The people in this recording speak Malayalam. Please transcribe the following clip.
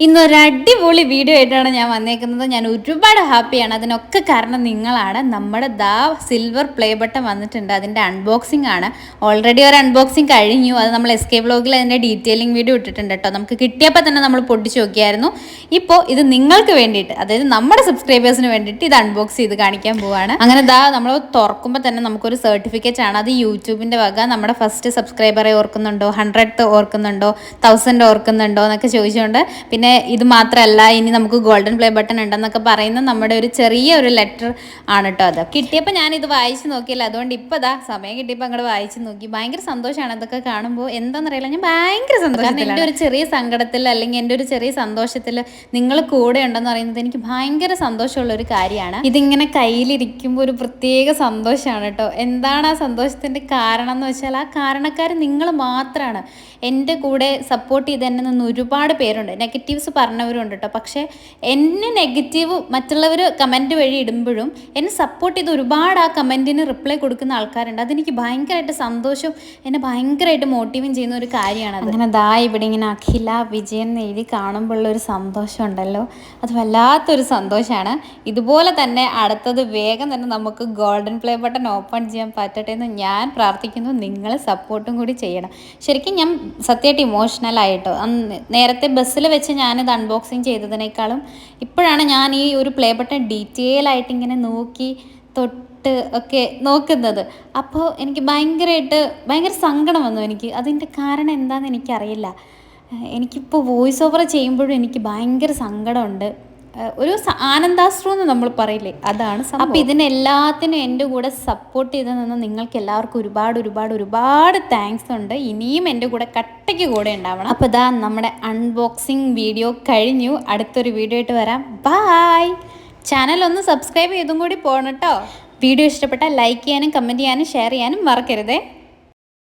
ഇന്നൊരു അടിപൊളി വീഡിയോ ആയിട്ടാണ് ഞാൻ വന്നേക്കുന്നത്. ഞാൻ ഒരുപാട് ഹാപ്പിയാണ്. അതിനൊക്കെ കാരണം നിങ്ങളാണ്. നമ്മുടെ സിൽവർ പ്ലേ ബട്ടൺ വന്നിട്ടുണ്ട്. അതിൻ്റെ അൺബോക്സിംഗ് ആണ്. ഓൾറെഡി ഒരു അൺബോക്സിംഗ് കഴിഞ്ഞു. അത് നമ്മൾ SK വ്ലോഗിൽ അതിൻ്റെ ഡീറ്റെയിലിംഗ് വീഡിയോ ഇട്ടിട്ടുണ്ട് കേട്ടോ. നമുക്ക് കിട്ടിയപ്പോൾ തന്നെ നമ്മൾ പൊട്ടിച്ച് നോക്കിയായിരുന്നു. ഇപ്പോൾ ഇത് നിങ്ങൾക്ക് വേണ്ടിയിട്ട്, അതായത് നമ്മുടെ സബ്സ്ക്രൈബേഴ്സിന് വേണ്ടിയിട്ട് ഇത് അൺബോക്സ് ചെയ്ത് കാണിക്കാൻ പോവാണ്. അങ്ങനെ നമ്മൾ തുറക്കുമ്പോൾ തന്നെ നമുക്കൊരു സർട്ടിഫിക്കറ്റ് ആണ്. അത് യൂട്യൂബിൻ്റെ വക. നമ്മുടെ ഫസ്റ്റ് സബ്സ്ക്രൈബറെ ഓർക്കുന്നുണ്ടോ, 100th ഓർക്കുന്നുണ്ടോ, 1000 ഓർക്കുന്നുണ്ടോ എന്നൊക്കെ ചോദിച്ചുകൊണ്ട്, പിന്നെ ഇത് മാത്രമല്ല ഇനി നമുക്ക് ഗോൾഡൻ പ്ലേ ബട്ടൺ ഉണ്ടെന്നൊക്കെ പറയുന്ന നമ്മുടെ ഒരു ചെറിയ ഒരു ലെറ്റർ ആണ് കേട്ടോ. അത് കിട്ടിയപ്പോൾ ഞാനിത് വായിച്ച് നോക്കിയില്ല. അതുകൊണ്ട് ഇപ്പോൾ സമയം കിട്ടിയപ്പോൾ അങ്ങോട്ട് വായിച്ച് നോക്കി. ഭയങ്കര സന്തോഷമാണ് അതൊക്കെ കാണുമ്പോൾ. എന്താണെന്നറിയില്ല, ഞാൻ ഭയങ്കര സന്തോഷം. എൻ്റെ ഒരു ചെറിയ സങ്കടത്തിൽ അല്ലെങ്കിൽ എൻ്റെ ഒരു ചെറിയ സന്തോഷത്തിൽ നിങ്ങൾ കൂടെ ഉണ്ടെന്ന് പറയുന്നത് എനിക്ക് ഭയങ്കര സന്തോഷമുള്ള ഒരു കാര്യമാണ്. ഇതിങ്ങനെ കയ്യിലിരിക്കുമ്പോൾ ഒരു പ്രത്യേക സന്തോഷമാണ് കേട്ടോ. എന്താണ് ആ സന്തോഷത്തിൻ്റെ കാരണം എന്ന് വെച്ചാൽ, ആ കാരണക്കാർ നിങ്ങൾ മാത്രമാണ്. എൻ്റെ കൂടെ സപ്പോർട്ട് ചെയ്ത് എന്നെ നിന്ന് ഒരുപാട് പേരുണ്ട്. നെഗറ്റീവ്സ് പറഞ്ഞവരുണ്ട് കേട്ടോ. പക്ഷേ എന്നെ നെഗറ്റീവ് മറ്റുള്ളവർ കമൻറ്റ് വഴി ഇടുമ്പോഴും എന്നെ സപ്പോർട്ട് ചെയ്ത് ഒരുപാട് ആ കമൻറ്റിന് റിപ്ലൈ കൊടുക്കുന്ന ആൾക്കാരുണ്ട്. അതെനിക്ക് ഭയങ്കരമായിട്ട് സന്തോഷവും എന്നെ ഭയങ്കരമായിട്ട് മോട്ടിവേറ്റ് ചെയ്യുന്ന ഒരു കാര്യമാണ്. അങ്ങനെ ഇവിടെ ഇങ്ങനെ അഖില വിജയൻ എന്ന് എഴുതി കാണുമ്പോഴുള്ളൊരു സന്തോഷം ഉണ്ടല്ലോ, അത് വല്ലാത്തൊരു സന്തോഷമാണ്. ഇതുപോലെ തന്നെ അടുത്തത് വേഗം തന്നെ നമുക്ക് ഗോൾഡൻ പ്ലേ ബട്ടൺ ഓപ്പൺ ചെയ്യാൻ പറ്റട്ടെ എന്ന് ഞാൻ പ്രാർത്ഥിക്കുന്നു. നിങ്ങൾ സപ്പോർട്ടും കൂടി ചെയ്യണം. ശരിക്കും ഞാൻ സത്യമായിട്ട് ഇമോഷണലായിട്ടോ. നേരത്തെ ബസ്സിൽ വെച്ച് ഞാനിത് അൺബോക്സിങ് ചെയ്തതിനേക്കാളും ഇപ്പോഴാണ് ഞാൻ ഈ ഒരു പ്ലേ ബട്ടൺ ഡീറ്റെയിൽ ആയിട്ട് ഇങ്ങനെ നോക്കി തൊട്ട് ഒക്കെ നോക്കുന്നത്. അപ്പോൾ എനിക്ക് ഭയങ്കര സങ്കടം വന്നു എനിക്ക്. അതിൻ്റെ കാരണം എന്താണെന്ന് എനിക്കറിയില്ല. എനിക്കിപ്പോൾ വോയിസ് ഓവർ ചെയ്യുമ്പോഴും എനിക്ക് ഭയങ്കര സങ്കടമുണ്ട്. ഒരു ആനന്ദാശ്രു എന്ന് നമ്മൾ പറയില്ലേ, അതാണ്. അപ്പം ഇതിനെല്ലാത്തിനും എൻ്റെ കൂടെ സപ്പോർട്ട് ചെയ്ത് നിന്ന് നിങ്ങൾക്ക് എല്ലാവർക്കും ഒരുപാട് താങ്ക്സ് ഉണ്ട്. ഇനിയും എൻ്റെ കൂടെ കട്ടയ്ക്ക് കൂടെ ഉണ്ടാവണം. അപ്പോൾ നമ്മുടെ അൺബോക്സിങ് വീഡിയോ കഴിഞ്ഞു. അടുത്തൊരു വീഡിയോ ആയിട്ട് വരാം. ബായ്. ചാനൽ ഒന്ന് സബ്സ്ക്രൈബ് ചെയ്തും കൂടി പോകണം കേട്ടോ. വീഡിയോ ഇഷ്ടപ്പെട്ടാൽ ലൈക്ക് ചെയ്യാനും കമൻറ്റ് ചെയ്യാനും ഷെയർ ചെയ്യാനും മറക്കരുതേ.